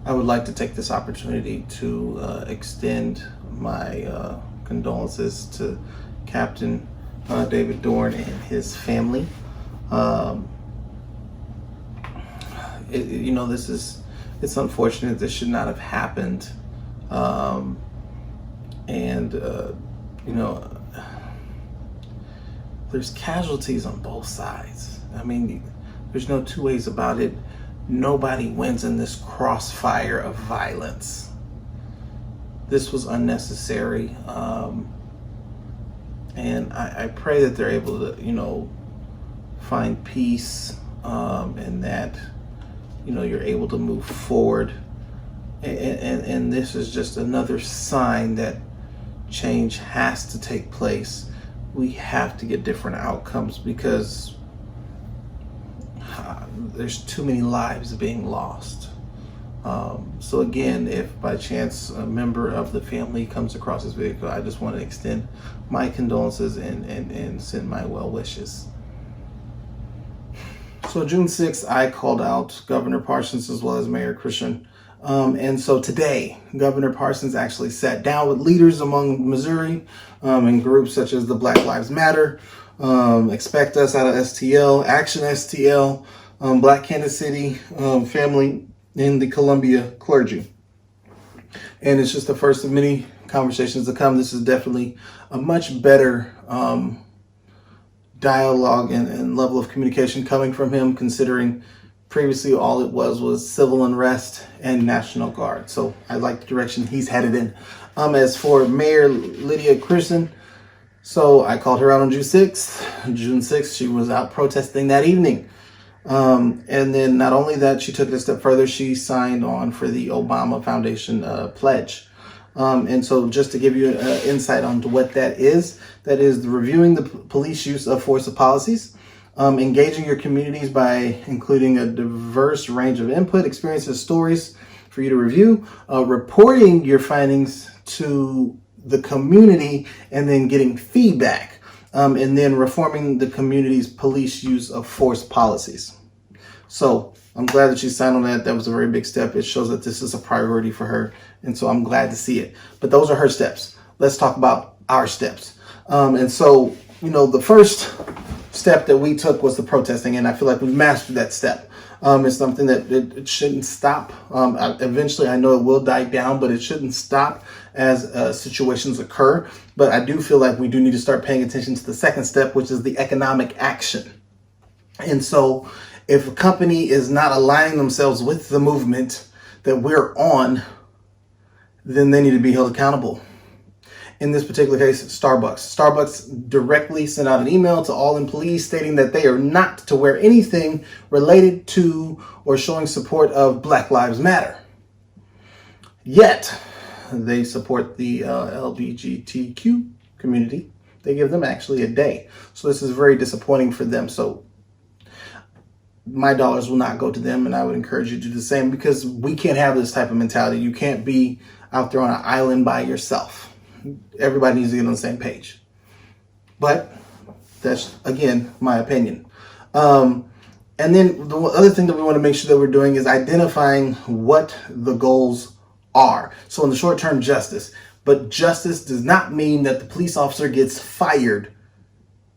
I would like to take this opportunity to extend my condolences to Captain David Dorn and his family. Um, it's unfortunate. This should not have happened. Um, and, you know, there's casualties on both sides. I mean, there's no two ways about it. Nobody wins in this crossfire of violence. This was unnecessary. And I pray that they're able to, find peace, and that, you're able to move forward. And this is just another sign that change has to take place. We have to get different outcomes because there's too many lives being lost. So again, if by chance a member of the family comes across this vehicle, I just want to extend my condolences and send my well wishes. So June 6th, I called out Governor Parsons as well as Mayor Christian. And so today, Governor Parsons actually sat down with leaders among Missouri in groups such as the Black Lives Matter, Expect Us out of STL, Action STL, Black Kansas City family, and the Columbia clergy. And it's just the first of many conversations to come. This is definitely a much better dialogue and level of communication coming from him, considering previously all it was civil unrest and National Guard. So I like the direction he's headed in. As for Mayor Lydia Christian, so I called her out on June 6th. She was out protesting that evening. And then not only that, she took it a step further. She signed on for the Obama Foundation pledge. And so just to give you an insight onto what that is reviewing the police use of force policies, engaging your communities by including a diverse range of input, experiences, stories for you to review, reporting your findings to the community, and then getting feedback, and then reforming the community's police use of force policies. So I'm glad that she signed on that. That was a very big step. It shows that this is a priority for her. And so I'm glad to see it. But those are her steps. Let's talk about our steps. And so, the first step that we took was the protesting. And I feel like we've mastered that step. It's something that it shouldn't stop. Eventually, I know it will die down, but it shouldn't stop as situations occur. But I do feel like we do need to start paying attention to the second step, which is the economic action. And so if a company is not aligning themselves with the movement that we're on, then they need to be held accountable. In this particular case, Starbucks. Starbucks directly sent out an email to all employees stating that they are not to wear anything related to or showing support of Black Lives Matter. Yet, they support the LGBTQ community. They give them actually a day. So this is very disappointing for them. So my dollars will not go to them, and I would encourage you to do the same, because we can't have this type of mentality. You can't be out there on an island by yourself. Everybody needs to get on the same page. But that's, again, my opinion. And then the other thing that we want to make sure that we're doing is identifying what the goals are. So in the short term, justice. But justice does not mean that the police officer gets fired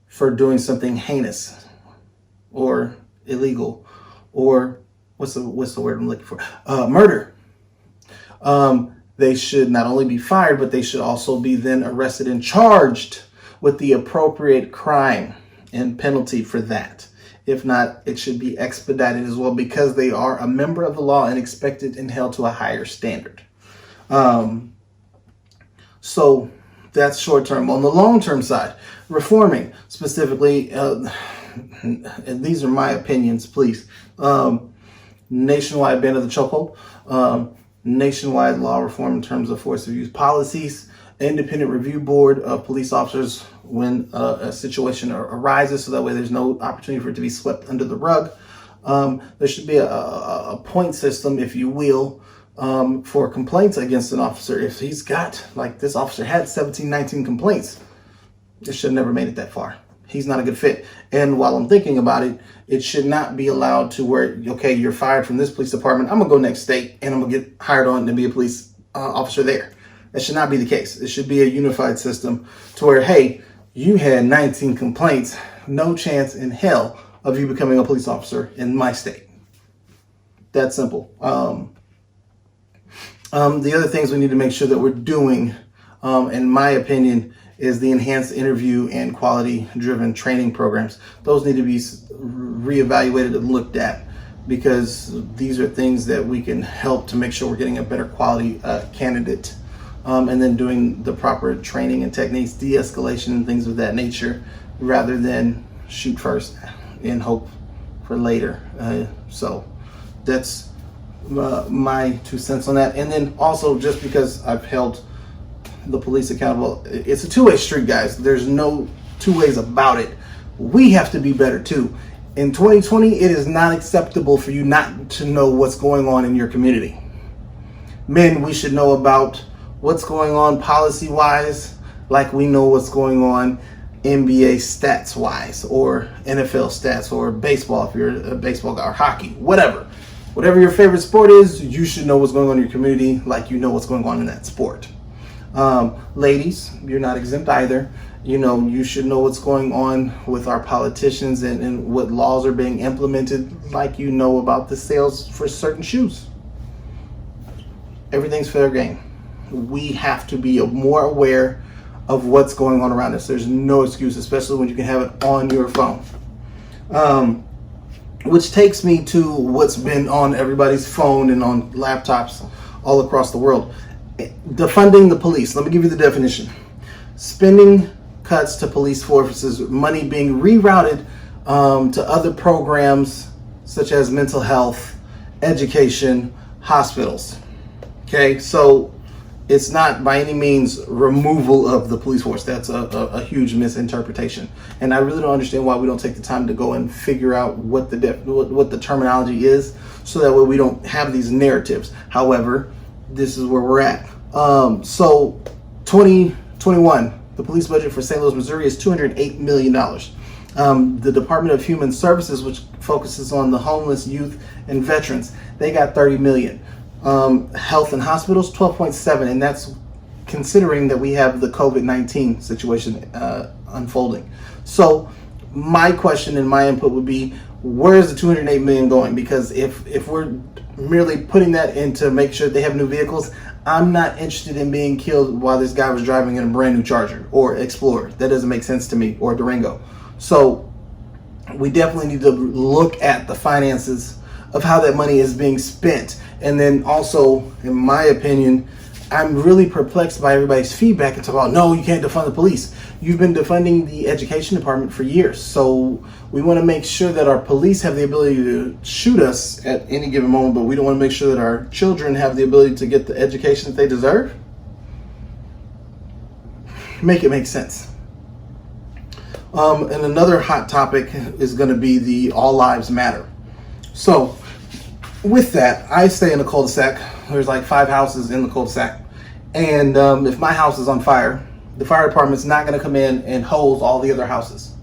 for doing something heinous or illegal, or what's the word I'm looking for? Murder. They should not only be fired, but they should also be then arrested and charged with the appropriate crime and penalty for that. If not, it should be expedited as well, because they are a member of the law and expected and held to a higher standard. So that's short term. On the long term side, reforming specifically, and these are my opinions, please. Nationwide ban of the chokehold, nationwide law reform in terms of force of use policies, independent review board of police officers when a situation arises, so that way there's no opportunity for it to be swept under the rug. There should be a point system, if you will, for complaints against an officer. If he's got, like this officer had 19 complaints, it should have never made it that far. he's not a good fit. And while I'm thinking about it, it should not be allowed to where, okay, you're fired from this police department, I'm gonna go next state and I'm gonna get hired on to be a police officer there. That should not be the case. It should be a unified system to where, hey, you had 19 complaints, no chance in hell of you becoming a police officer in my state. That simple. The other things we need to make sure that we're doing, in my opinion, is the enhanced interview and quality-driven training programs. Those need to be reevaluated and looked at, because these are things that we can help to make sure we're getting a better quality candidate, and then doing the proper training and techniques, de-escalation and things of that nature, rather than shoot first and hope for later. So that's my 2 cents on that. And then also, just because I've held the police accountable, it's a two-way street, guys. There's no two ways about it. We have to be better too. In 2020, it is not acceptable for you not to know what's going on in your community. Men, we should know about what's going on policy-wise, like we know what's going on NBA stats-wise, or NFL stats, or baseball if you're a baseball guy, or hockey, whatever. Whatever your favorite sport is, you should know what's going on in your community, like you know what's going on in that sport. Ladies, you're not exempt either. You know, you should know what's going on with our politicians and what laws are being implemented, like you know about the sales for certain shoes. Everything's fair game. We have to be more aware of what's going on around us. There's no excuse, especially when you can have it on your phone. Which takes me to what's been on everybody's phone and on laptops all across the world. Defunding the police. Let me give you the definition. Spending cuts to police forces, money being rerouted to other programs such as mental health, education, hospitals. Okay, so it's not by any means removal of the police force. That's a huge misinterpretation. And I really don't understand why we don't take the time to go and figure out what the terminology is, so that way we don't have these narratives. However, this is where we're at. So 2021, the police budget for St. Louis, Missouri is $208 million. The Department of Human Services, which focuses on the homeless, youth, and veterans, they got $30 million. Health and hospitals, 12.7, and that's considering that we have the COVID-19 situation unfolding. So my question and my input would be, where is the $208 million going? Because if we're merely putting that in to make sure they have new vehicles, I'm not interested in being killed while this guy was driving in a brand new Charger or Explorer. That doesn't make sense to me, or Durango. So we definitely need to look at the finances of how that money is being spent. And then also, in my opinion, I'm really perplexed by everybody's feedback and talk about, no, you can't defund the police. You've been defunding the education department for years. So we want to make sure that our police have the ability to shoot us at any given moment, but we don't want to make sure that our children have the ability to get the education that they deserve. Make it make sense. And another hot topic is going to be the All Lives Matter. So with that, I stay in a cul-de-sac. There's like 5 houses in the cul-de-sac. And if my house is on fire, the fire department's not going to come in and hose all the other houses.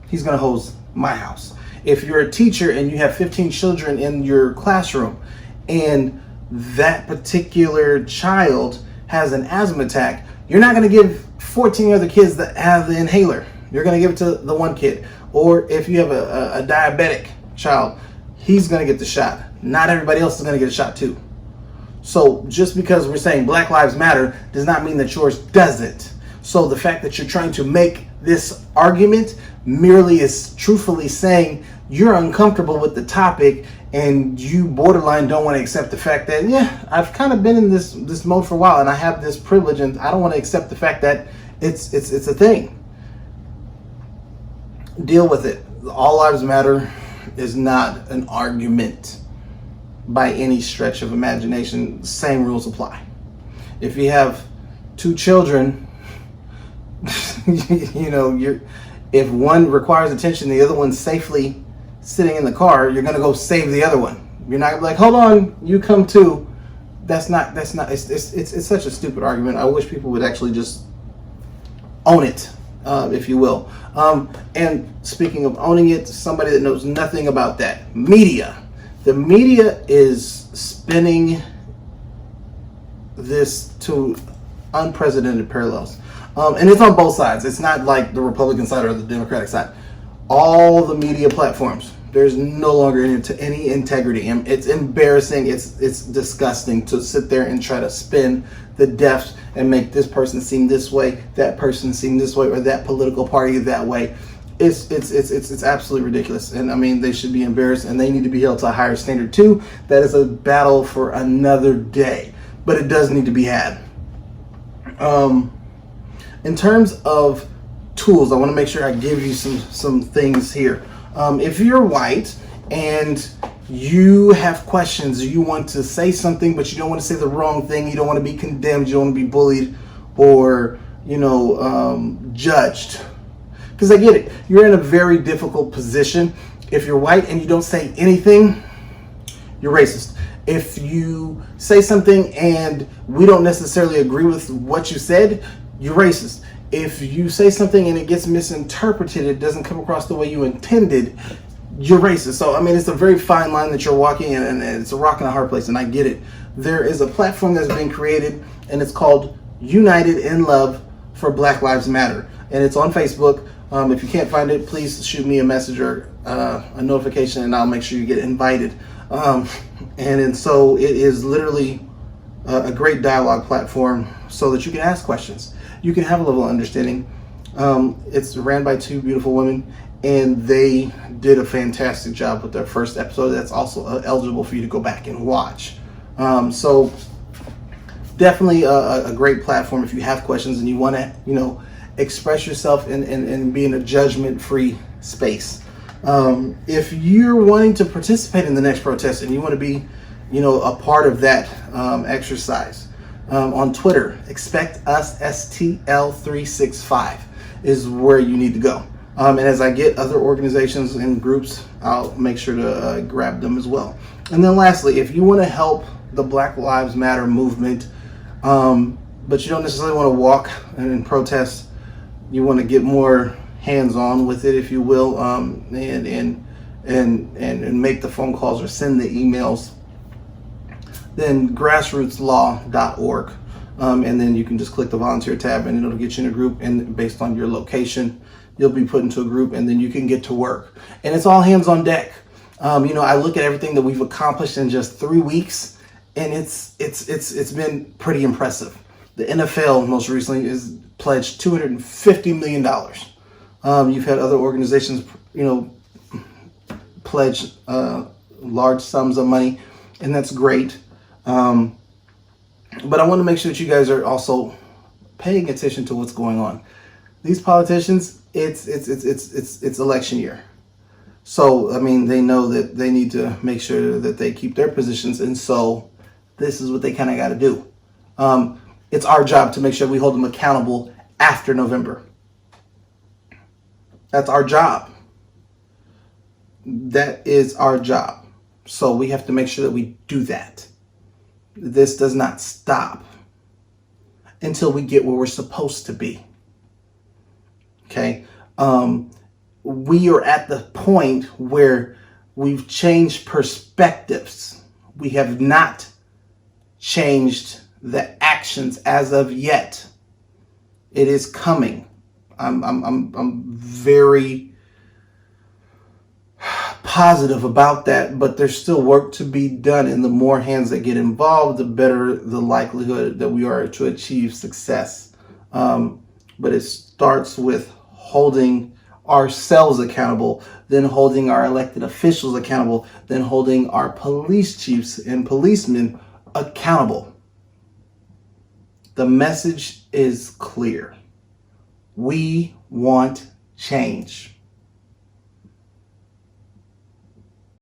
He's going to hose my house. If you're a teacher and you have 15 children in your classroom and that particular child has an asthma attack, you're not going to give 14 other kids that have the inhaler. You're going to give it to the one kid. Or if you have a diabetic child, he's going to get the shot. Not everybody else is going to get a shot too. So just because we're saying Black Lives Matter does not mean that yours doesn't. So the fact that you're trying to make this argument merely is truthfully saying you're uncomfortable with the topic and you borderline don't want to accept the fact that, yeah, I've kind of been in this mode for a while and I have this privilege and I don't want to accept the fact that it's a thing. Deal with it. All Lives Matter is not an argument by any stretch of imagination. Same rules apply. If you have 2 children, you know, if one requires attention, the other one's safely sitting in the car, you're gonna go save the other one. You're not gonna be like, hold on, you come too. That's not. It's such a stupid argument. I wish people would actually just own it. if you will. And speaking of owning it, somebody that knows nothing about that, media. The media is spinning this to unprecedented parallels. And it's on both sides. It's not like the Republican side or the Democratic side. All the media platforms, there's no longer any integrity. And it's embarrassing. It's disgusting to sit there and try to spin the deaf and make this person seem this way, that person seem this way, or that political party that way. It's absolutely ridiculous. And I mean, they should be embarrassed, and they need to be held to a higher standard too. That is a battle for another day, but it does need to be had. In terms of tools, I want to make sure I give you some things here. If you're white and you have questions, you want to say something, but you don't want to say the wrong thing, you don't want to be condemned, you don't want to be bullied or, judged. Because I get it. You're in a very difficult position. If you're white and you don't say anything, you're racist. If you say something and we don't necessarily agree with what you said, you're racist. If you say something and it gets misinterpreted, it doesn't come across the way you intended, you're racist. So, I mean, it's a very fine line that you're walking in, and it's a rock and a hard place, and I get it. There is a platform that's been created, and it's called United in Love for Black Lives Matter, and it's on Facebook. If you can't find it, please shoot me a message or a notification, and I'll make sure you get invited. And so it is literally a great dialogue platform so that you can ask questions. You can have a level of understanding. It's ran by two beautiful women, and they did a fantastic job with their first episode. That's also eligible for you to go back and watch. So definitely a great platform if you have questions and you want to, express yourself and be in a judgment-free space. If you're wanting to participate in the next protest and you want to be, a part of that exercise, on Twitter, expect us STL365 is where you need to go. And as I get other organizations and groups, I'll make sure to grab them as well. And then lastly, if you want to help the Black Lives Matter movement, but you don't necessarily want to walk and protest, you want to get more hands-on with it, if you will, and make the phone calls or send the emails, then grassrootslaw.org. And then you can just click the volunteer tab and it'll get you in a group, and based on your location, you'll be put into a group, and then you can get to work. And it's all hands on deck. I look at everything that we've accomplished in just 3 weeks, and it's been pretty impressive. The NFL most recently is pledged $250 million. You've had other organizations, pledge large sums of money, and that's great. But I want to make sure that you guys are also paying attention to what's going on. These politicians, it's election year. So, I mean, they know that they need to make sure that they keep their positions, and so this is what they kind of got to do. It's our job to make sure we hold them accountable after November. That's our job. That is our job. So we have to make sure that we do that. This does not stop until we get where we're supposed to be. Okay? We are at the point where we've changed perspectives. We have not changed the actions as of yet. It is coming. I'm very positive about that, but there's still work to be done, and the more hands that get involved, the better the likelihood that we are to achieve success. But it starts with holding ourselves accountable, then holding our elected officials accountable, then holding our police chiefs and policemen accountable. The message is clear. We want change.